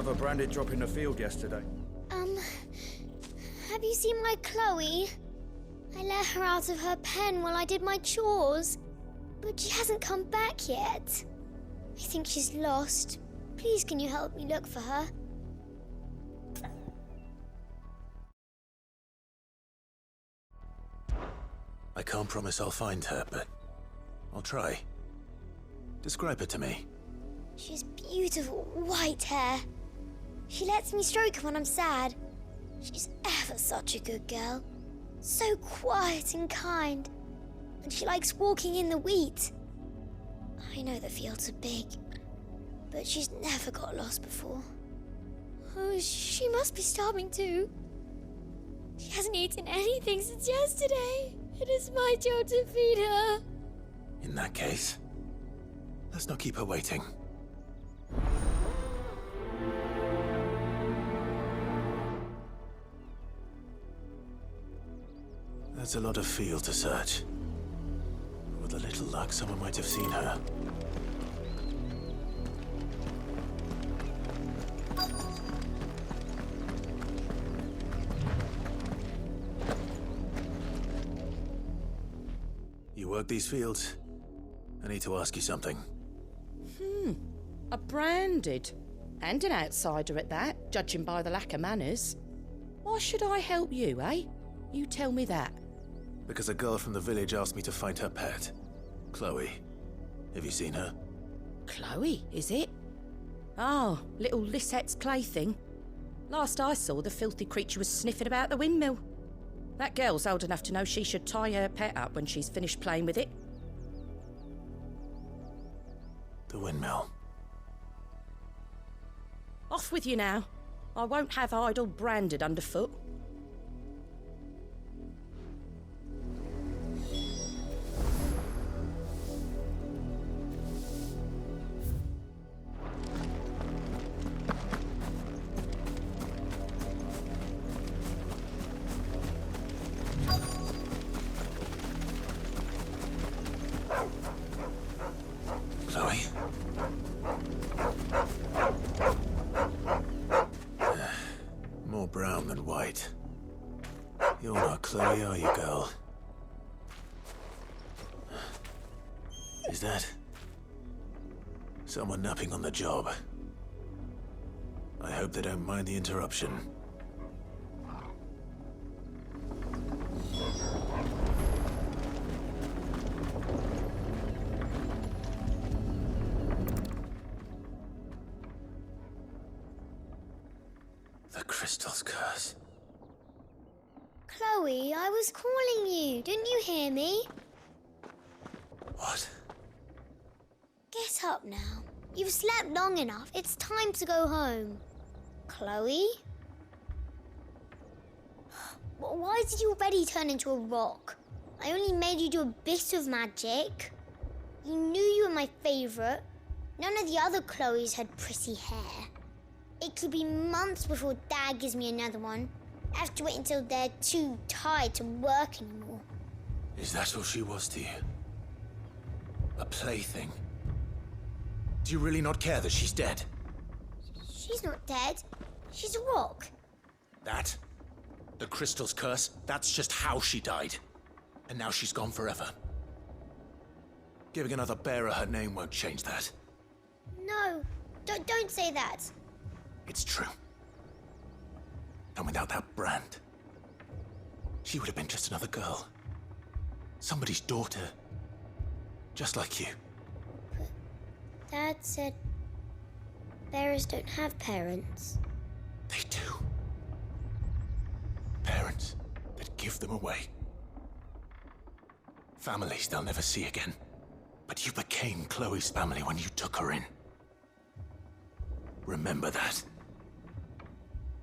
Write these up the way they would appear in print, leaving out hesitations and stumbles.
another branded drop in the field yesterday. Have you seen my Chloe? I let her out of her pen while I did my chores, but she hasn't come back yet. I think she's lost. Please, can you help me look for her? I can't promise I'll find her, but I'll try. Describe her to me. She has beautiful white hair. She lets me stroke her when I'm sad. She's ever such a good girl. So quiet and kind. And she likes walking in the wheat. I know the fields are big, but she's never got lost before. Oh, she must be starving too. She hasn't eaten anything since yesterday. It is my job to feed her. In that case, let's not keep her waiting. That's a lot of field to search. With a little luck, someone might have seen her. You work these fields? I need to ask you something. A branded. And an outsider at that, judging by the lack of manners. Why should I help you, eh? You tell me that. Because a girl from the village asked me to find her pet, Chloe. Have you seen her? Chloe, is it? Oh, little Lisette's plaything. Last I saw, the filthy creature was sniffing about the windmill. That girl's old enough to know she should tie her pet up when she's finished playing with it. The windmill. Off with you now. I won't have idle branded underfoot. Chloe? More brown than white. You're not Chloe, are you, girl? Is that someone napping on the job? I hope they don't mind the interruption. The crystal's curse. Chloe, I was calling you. Didn't you hear me? What? Get up now. You've slept long enough. It's time to go home. Chloe? Why did you already turn into a rock? I only made you do a bit of magic. You knew you were my favourite. None of the other Chloes had pretty hair. It could be months before Dad gives me another one. I have to wait until they're too tired to work anymore. Is that all she was to you? A plaything? Do you really not care that she's dead? She's not dead. She's a rock. That? The crystal's curse? That's just how she died. And now she's gone forever. Giving another bearer her name won't change that. No, don't say that. It's true. And without that brand, she would have been just another girl. Somebody's daughter. Just like you. But Dad said bearers don't have parents. They do. Parents that give them away. Families they'll never see again. But you became Chloe's family when you took her in. Remember that.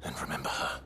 And remember her.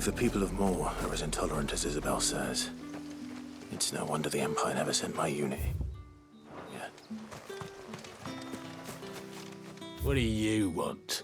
If the people of Moor are as intolerant as Isabel says, it's no wonder the Empire never sent my unit. Yeah. What do you want?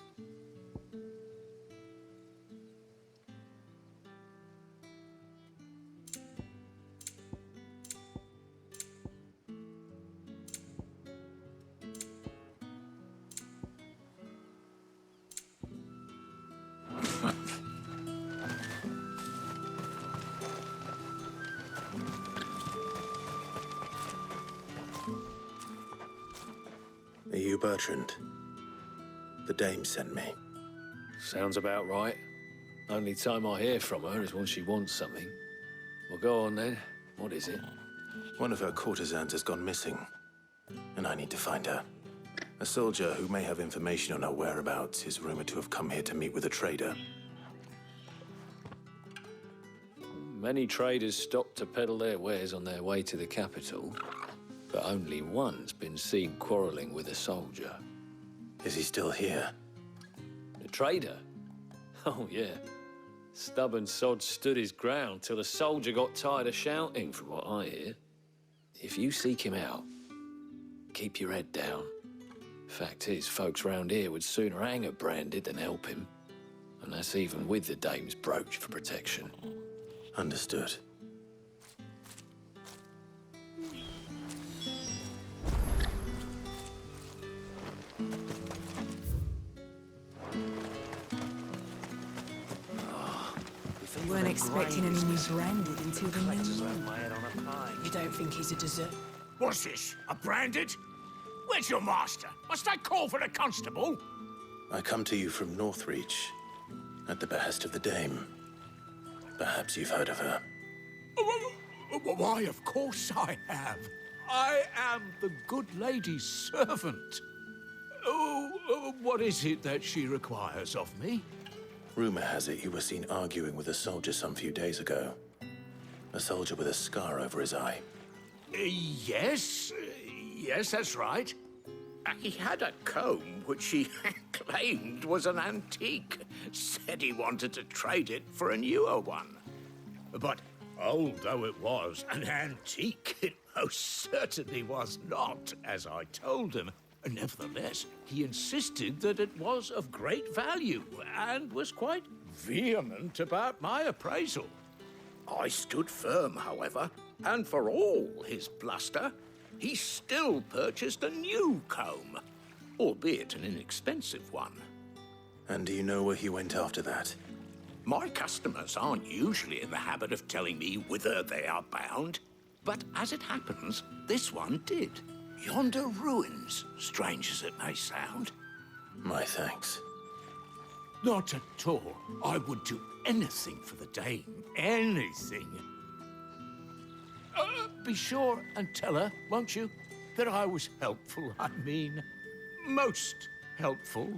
Are you Bertrand? The dame sent me. Sounds about right. Only time I hear from her is when she wants something. Well, go on then. What is it? One of her courtesans has gone missing, and I need to find her. A soldier who may have information on her whereabouts is rumored to have come here to meet with a trader. Many traders stop to peddle their wares on their way to the capital, but only one's been seen quarreling with a soldier. Is he still here? The trader? Oh, yeah. Stubborn sod stood his ground till the soldier got tired of shouting, from what I hear. If you seek him out, keep your head down. Fact is, folks round here would sooner hang a branded than help him. And that's even with the dame's brooch for protection. Understood. We weren't expecting any new branded until the new moon. You don't think he's a dessert? What's this? A branded? Where's your master? Must I call for a constable? I come to you from Northreach, at the behest of the dame. Perhaps you've heard of her. Why, of course I have. I am the good lady's servant. What is it that she requires of me? Rumor has it you were seen arguing with a soldier some few days ago. A soldier with a scar over his eye. Yes, that's right. He had a comb which he claimed was an antique. Said he wanted to trade it for a newer one. But old though it was, an antique it most certainly was not, as I told him. Nevertheless, he insisted that it was of great value and was quite vehement about my appraisal. I stood firm, however, and for all his bluster, he still purchased a new comb, albeit an inexpensive one. And do you know where he went after that? My customers aren't usually in the habit of telling me whither they are bound, but as it happens, this one did. Yonder ruins, strange as it may sound. My thanks. Not at all. I would do anything for the dame. Anything. Be sure and tell her, won't you, that I was helpful. I mean, most helpful.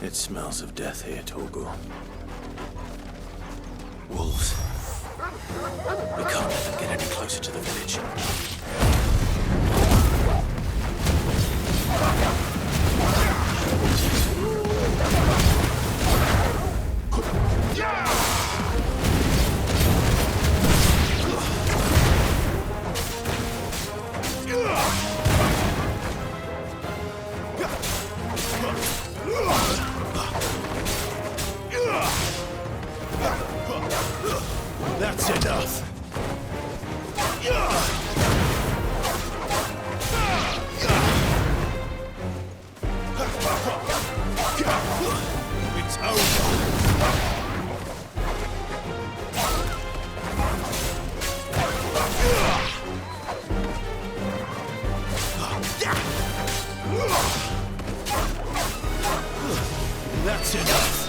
It smells of death here, Torgor. Wolves. We can't let them get any closer to the village. That's enough. It's over. That's enough.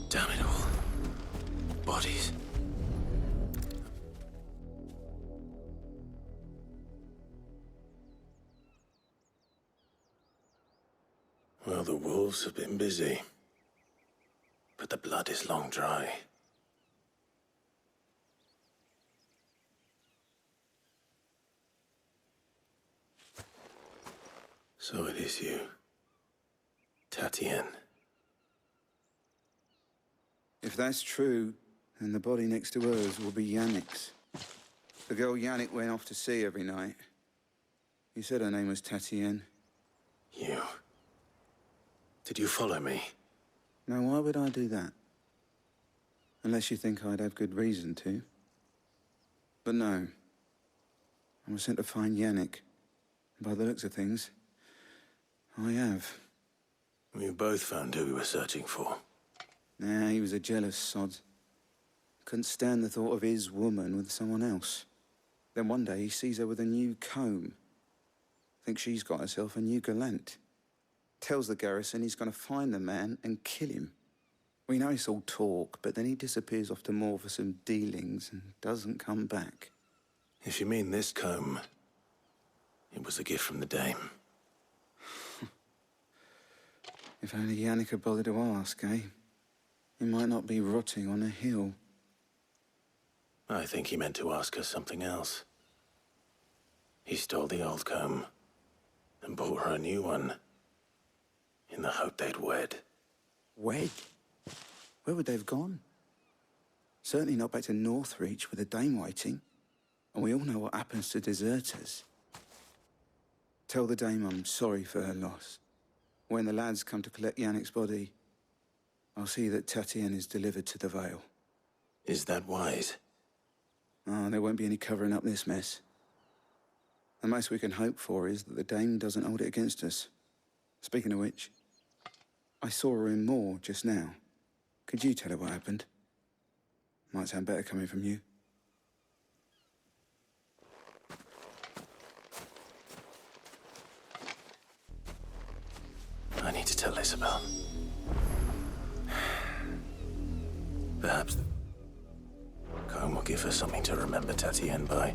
Damn it all. Bodies. Well, the wolves have been busy. But the blood is long dry. So it is you, Tatienne. If that's true, then the body next to hers will be Yannick's. The girl Yannick went off to see every night. You said her name was Tatienne. You. Did you follow me? Now, why would I do that? Unless you think I'd have good reason to. But no. I was sent to find Yannick. By the looks of things, I have. We both found who we were searching for. Nah, he was a jealous sod. Couldn't stand the thought of his woman with someone else. Then one day he sees her with a new comb. Thinks she's got herself a new gallant. Tells the garrison he's gonna find the man and kill him. We know it's all talk, but then he disappears off to Moor for some dealings and doesn't come back. If you mean this comb, it was a gift from the dame. If only Yannick had bothered to ask, eh? He might not be rotting on a hill. I think he meant to ask her something else. He stole the old comb and bought her a new one in the hope they'd wed. Wed? Where would they have gone? Certainly not back to Northreach with a dame waiting. And we all know what happens to deserters. Tell the dame I'm sorry for her loss. When the lads come to collect Yannick's body, I'll see that Tatienne is delivered to the Vale. Is that wise? Oh, there won't be any covering up this mess. The most we can hope for is that the dame doesn't hold it against us. Speaking of which, I saw her in Moor just now. Could you tell her what happened? Might sound better coming from you. I need to tell Isabel. Perhaps the comb will give her something to remember Tatienne by.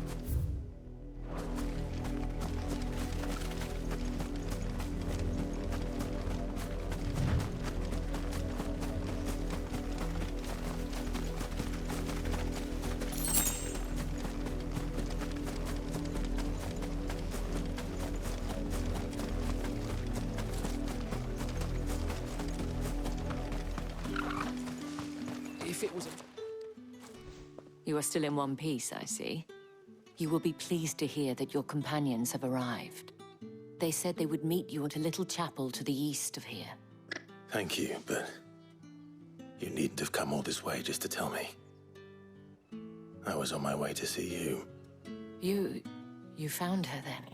You are still in one piece, I see. You will be pleased to hear that your companions have arrived. They said they would meet you at a little chapel to the east of here. Thank you, but you needn't have come all this way just to tell me. I was on my way to see you. You found her then?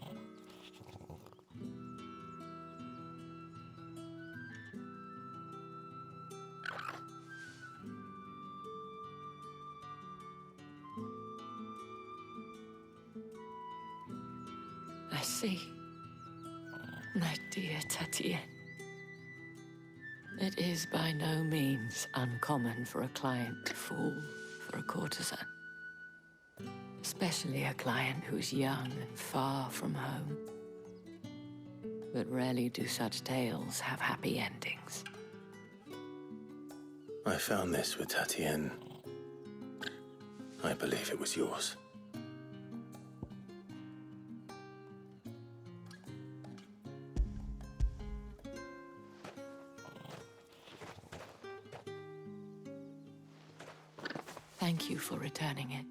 I see. My dear Tatienne. It is by no means uncommon for a client to fall for a courtesan. Especially a client who's young and far from home. But rarely do such tales have happy endings. I found this with Tatienne. I believe it was yours. Thank you for returning it.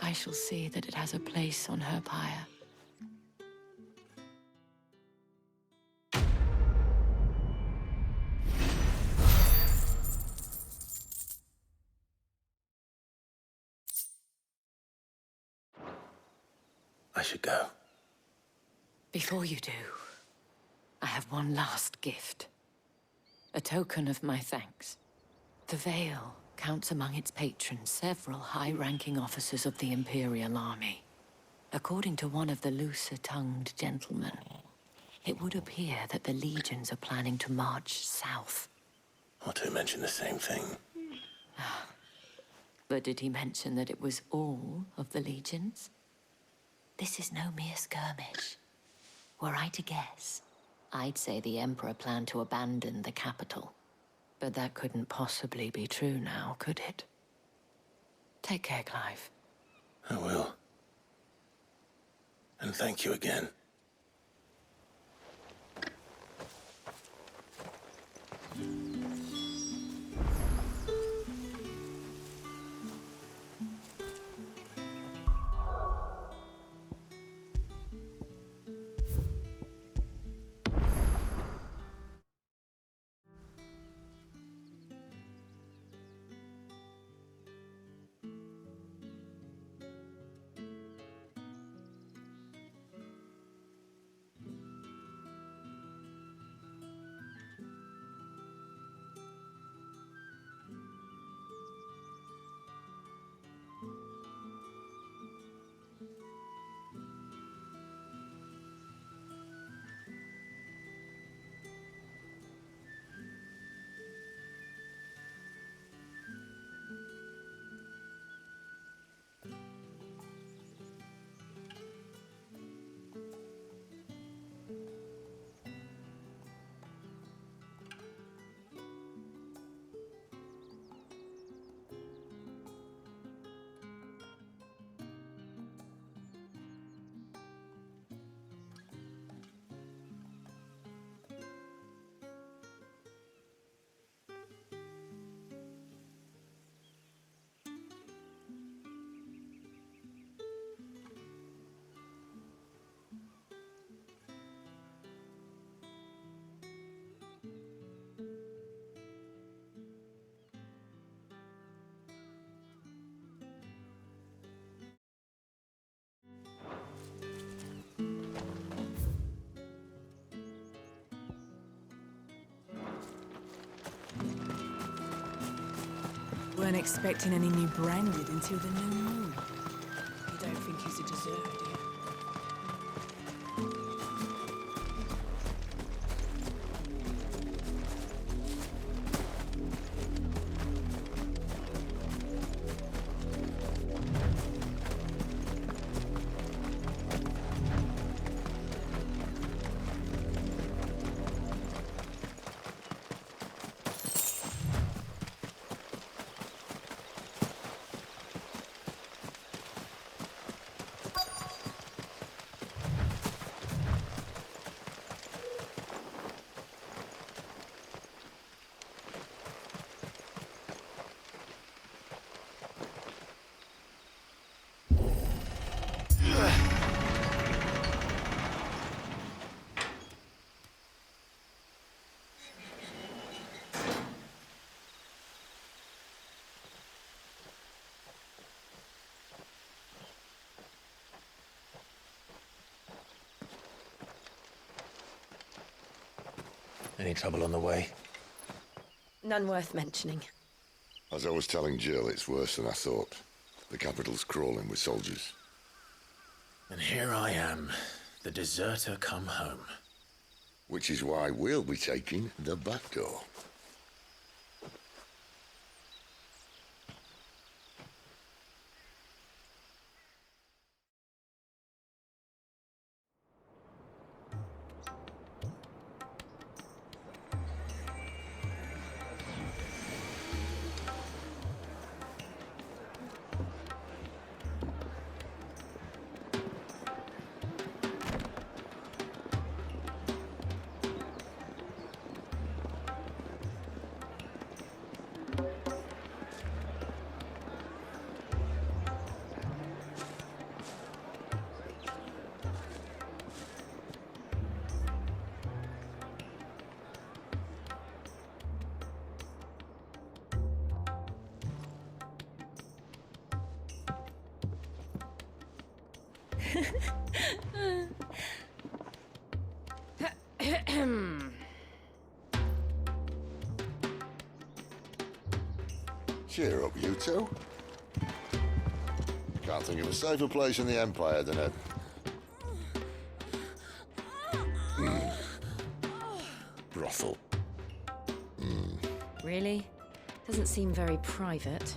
I shall see that it has a place on her pyre. I should go. Before you do, I have one last gift. A token of my thanks. The Vale counts among its patrons several high-ranking officers of the Imperial Army. According to one of the looser-tongued gentlemen, it would appear that the legions are planning to march south. or two mentioned the same thing. But did he mention that it was all of the legions? This is no mere skirmish. Were I to guess, I'd say the Emperor planned to abandon the capital. But that couldn't possibly be true now, could it? Take care, Clive. I will. And thank you again. Weren't expecting any new branded until the new moon. You don't think he's a deserter, do you? Any trouble on the way? None worth mentioning. As I was telling Jill, it's worse than I thought. The capital's crawling with soldiers. And here I am, the deserter come home. Which is why we'll be taking the back door. Cheer up, you two. Can't think of a safer place in the Empire than a... brothel. Really? Doesn't seem very private.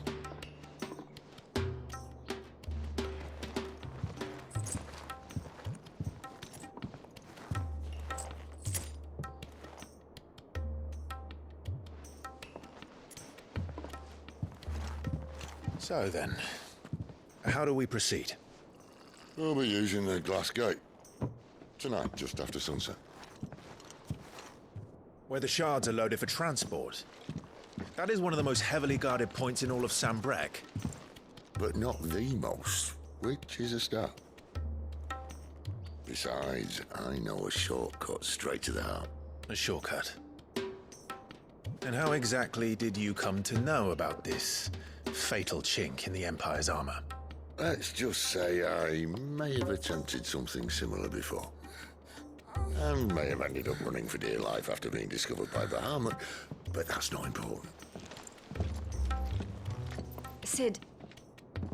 So then, how do we proceed? We'll be using the glass gate. Tonight, just after sunset. Where the shards are loaded for transport. That is one of the most heavily guarded points in all of Sambrek. But not the most, which is a start. Besides, I know a shortcut straight to the heart. A shortcut. And how exactly did you come to know about this fatal chink in the Empire's armor? Let's just say I may have attempted something similar before. And may have ended up running for dear life after being discovered by Bahamut, but that's not important. Sid,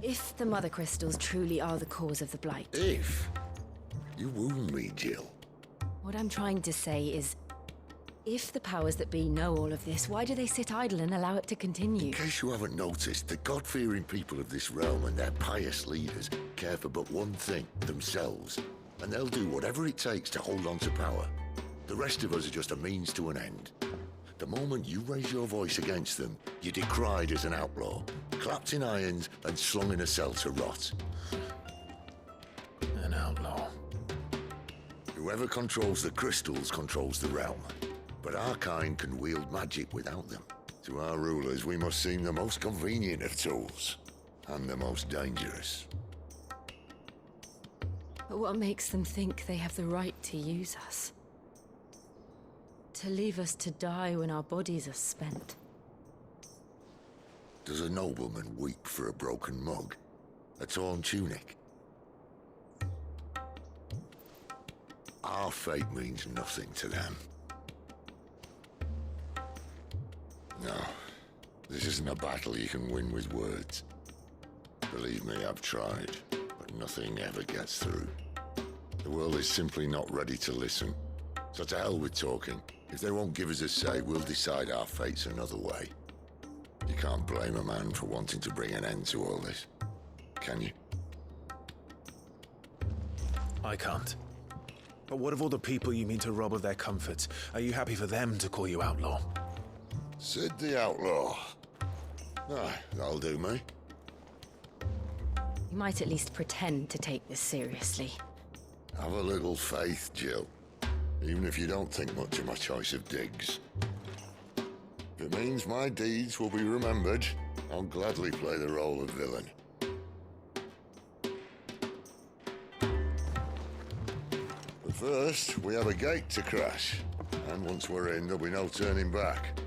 if the Mother Crystals truly are the cause of the Blight... If? You wound me, Jill. What I'm trying to say is, if the powers that be know all of this, why do they sit idle and allow it to continue? In case you haven't noticed, the God-fearing people of this realm and their pious leaders care for but one thing, themselves. And they'll do whatever it takes to hold on to power. The rest of us are just a means to an end. The moment you raise your voice against them, you're decried as an outlaw, clapped in irons and slung in a cell to rot. An outlaw. Whoever controls the crystals controls the realm. But our kind can wield magic without them. To our rulers, we must seem the most convenient of tools, and the most dangerous. But what makes them think they have the right to use us? To leave us to die when our bodies are spent? Does a nobleman weep for a broken mug? A torn tunic? Our fate means nothing to them. No, this isn't a battle you can win with words. Believe me, I've tried, but nothing ever gets through. The world is simply not ready to listen. So to hell with talking. If they won't give us a say, we'll decide our fates another way. You can't blame a man for wanting to bring an end to all this, can you? I can't. But what of all the people you mean to rob of their comforts? Are you happy for them to call you outlaw? Sid the Outlaw. Aye, that'll do me. You might at least pretend to take this seriously. Have a little faith, Jill. Even if you don't think much of my choice of digs. If it means my deeds will be remembered, I'll gladly play the role of villain. But first, we have a gate to crash. And once we're in, there'll be no turning back.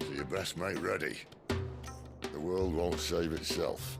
So you best make ready. The world won't save itself.